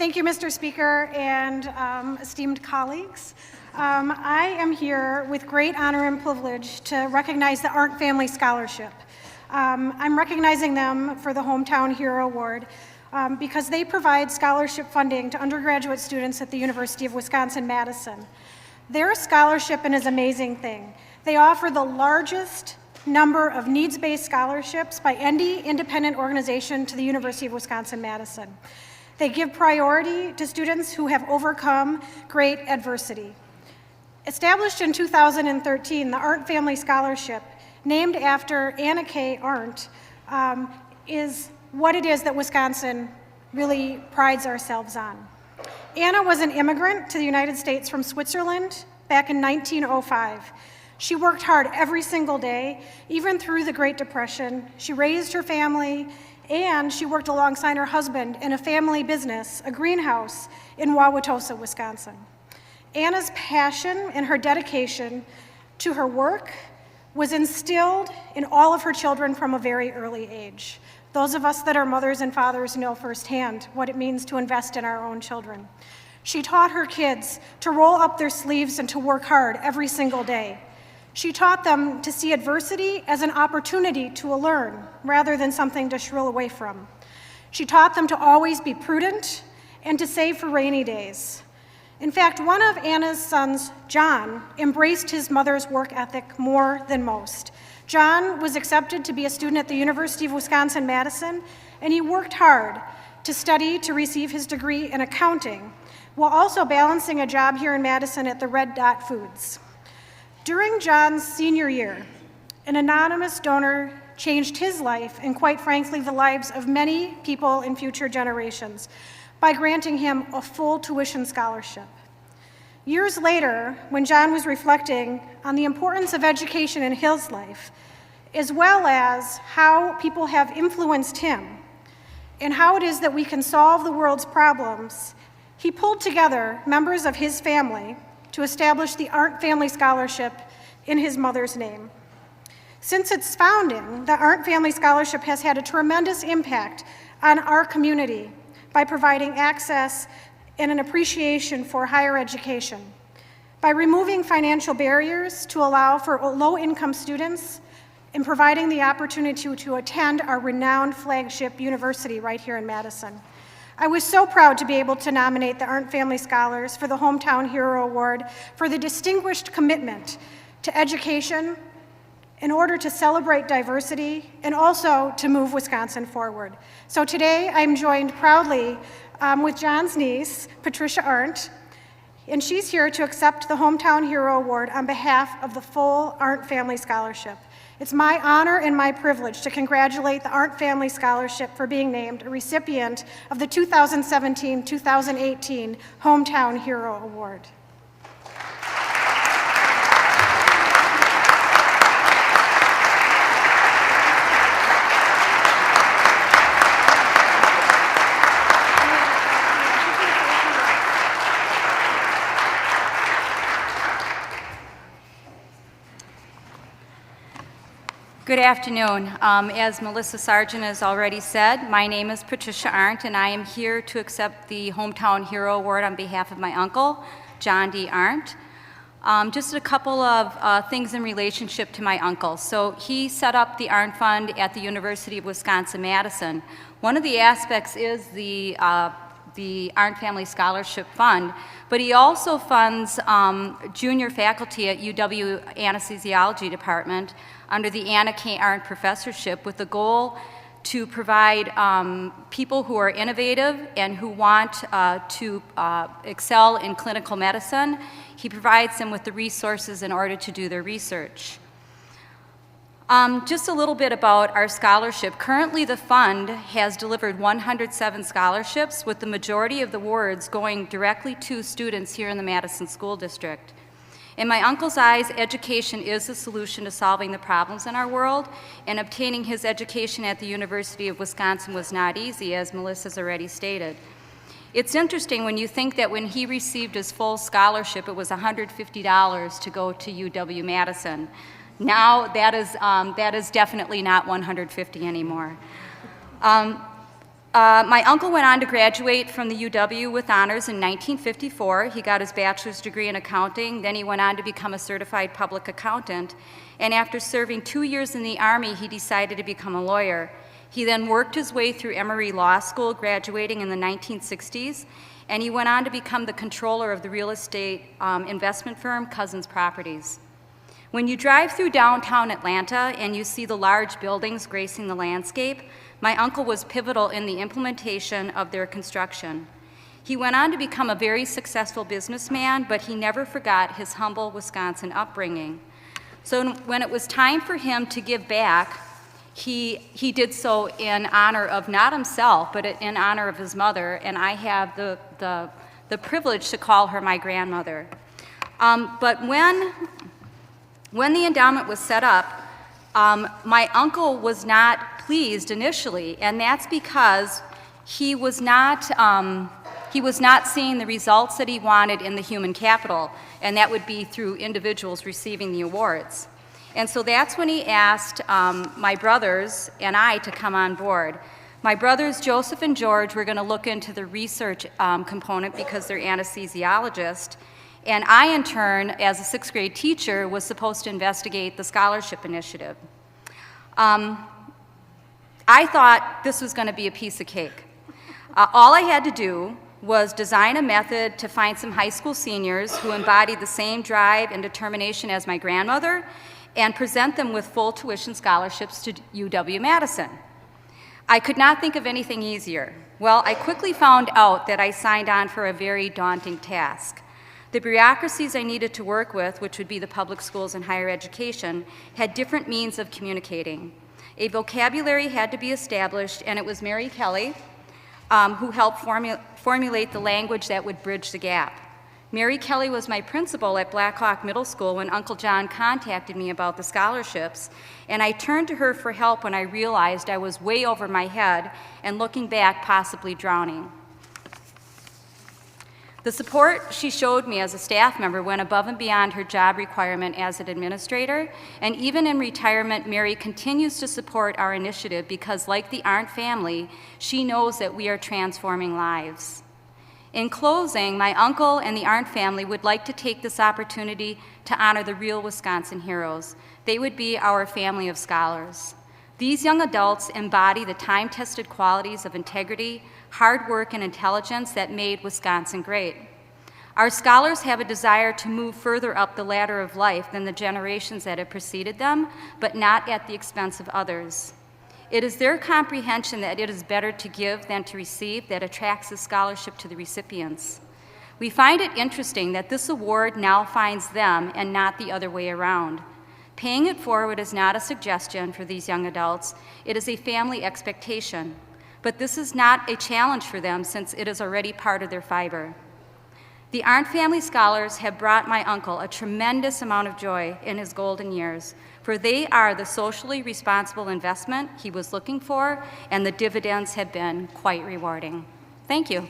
Thank you, Mr. Speaker, and esteemed colleagues. I am here with great honor and privilege to recognize the Arndt Family Scholarship. I'm recognizing them for the Hometown Hero Award because they provide scholarship funding to undergraduate students at the University of Wisconsin-Madison. Their scholarship is an amazing thing. They offer the largest number of needs-based scholarships by any independent organization to the University of Wisconsin-Madison. They give priority to students who have overcome great adversity. Established in 2013, the Arndt Family Scholarship, named after Anna K. Arndt, is what it is that Wisconsin really prides ourselves on. Anna was an immigrant to the United States from Switzerland back in 1905. She worked hard every single day, even through the Great Depression. She raised her family, and she worked alongside her husband in a family business, a greenhouse, in Wauwatosa, Wisconsin. Anna's passion and her dedication to her work was instilled in all of her children from a very early age. Those of us that are mothers and fathers know firsthand what it means to invest in our own children. She taught her kids to roll up their sleeves and to work hard every single day. She taught them to see adversity as an opportunity to learn rather than something to shrill away from. She taught them to always be prudent and to save for rainy days. In fact, one of Anna's sons, John, embraced his mother's work ethic more than most. John was accepted to be a student at the University of Wisconsin-Madison, and he worked hard to study to receive his degree in accounting, while also balancing a job here in Madison at the Red Dot Foods. During John's senior year, an anonymous donor changed his life and, quite frankly, the lives of many people in future generations by granting him a full tuition scholarship. Years later, when John was reflecting on the importance of education in his life, as well as how people have influenced him and how it is that we can solve the world's problems, he pulled together members of his family to establish the Arndt Family Scholarship in his mother's name. Since its founding, the Arndt Family Scholarship has had a tremendous impact on our community by providing access and an appreciation for higher education, by removing financial barriers to allow for low-income students and providing the opportunity to attend our renowned flagship university right here in Madison. I was so proud to be able to nominate the Arndt Family Scholars for the Hometown Hero Award for the distinguished commitment to education in order to celebrate diversity and also to move Wisconsin forward. So today I'm joined proudly with John's niece, Patricia Arndt, and she's here to accept the Hometown Hero Award on behalf of the full Arndt Family Scholarship. It's my honor and my privilege to congratulate the Arndt Family Scholarship for being named a recipient of the 2017-2018 Hometown Hero Award. Good afternoon. As Melissa Sargent has already said, my name is Patricia Arndt, and I am here to accept the Hometown Hero Award on behalf of my uncle, John D. Arndt. Just a couple of things in relationship to my uncle. So he set up the Arndt Fund at the University of Wisconsin-Madison. One of the aspects is the Arndt Family Scholarship Fund, but he also funds junior faculty at UW Anesthesiology Department under the Anna K. Arndt Professorship with the goal to provide people who are innovative and who want to excel in clinical medicine. He provides them with the resources in order to do their research. Just a little bit about our scholarship. Currently, the fund has delivered 107 scholarships, with the majority of the awards going directly to students here in the Madison School District. In my uncle's eyes, education is the solution to solving the problems in our world, and obtaining his education at the University of Wisconsin was not easy, as Melissa's already stated. It's interesting when you think that when he received his full scholarship, it was $150 to go to UW-Madison. Now that is definitely not $150 anymore. My uncle went on to graduate from the UW with honors in 1954. He got his bachelor's degree in accounting, then he went on to become a certified public accountant, and after serving 2 years in the Army, he decided to become a lawyer. He then worked his way through Emory Law School, graduating in the 1960s, and he went on to become the controller of the real estate investment firm Cousins Properties. When you drive through downtown Atlanta and you see the large buildings gracing the landscape, my uncle was pivotal in the implementation of their construction. He went on to become a very successful businessman, but he never forgot his humble Wisconsin upbringing. So when it was time for him to give back, he did so in honor of not himself, but in honor of his mother, and I have the privilege to call her my grandmother. But when the endowment was set up, my uncle was not pleased initially, and that's because he was not seeing the results that he wanted in the human capital, and that would be through individuals receiving the awards. And so that's when he asked my brothers and I to come on board. My brothers, Joseph and George, were going to look into the research component because they're anesthesiologists, and I, in turn, as a sixth grade teacher, was supposed to investigate the scholarship initiative. I thought this was going to be a piece of cake. All I had to do was design a method to find some high school seniors who embodied the same drive and determination as my grandmother and present them with full tuition scholarships to UW-Madison. I could not think of anything easier. Well, I quickly found out that I signed on for a very daunting task. The bureaucracies I needed to work with, which would be the public schools and higher education, had different means of communicating. A vocabulary had to be established, and it was Mary Kelly who helped formulate the language that would bridge the gap. Mary Kelly was my principal at Black Hawk Middle School when Uncle John contacted me about the scholarships, and I turned to her for help when I realized I was way over my head and, looking back, possibly drowning. The support she showed me as a staff member went above and beyond her job requirement as an administrator, and even in retirement, Mary continues to support our initiative because, like the Arndt family, she knows that we are transforming lives. In closing, my uncle and the Arndt family would like to take this opportunity to honor the real Wisconsin heroes. They would be our family of scholars. These young adults embody the time-tested qualities of integrity, hard work, and intelligence that made Wisconsin great. Our scholars have a desire to move further up the ladder of life than the generations that have preceded them, but not at the expense of others. It is their comprehension that it is better to give than to receive that attracts the scholarship to the recipients. We find it interesting that this award now finds them and not the other way around. Paying it forward is not a suggestion for these young adults, it is a family expectation. But this is not a challenge for them since it is already part of their fiber. The Arndt Family Scholars have brought my uncle a tremendous amount of joy in his golden years, for they are the socially responsible investment he was looking for, and the dividends have been quite rewarding. Thank you.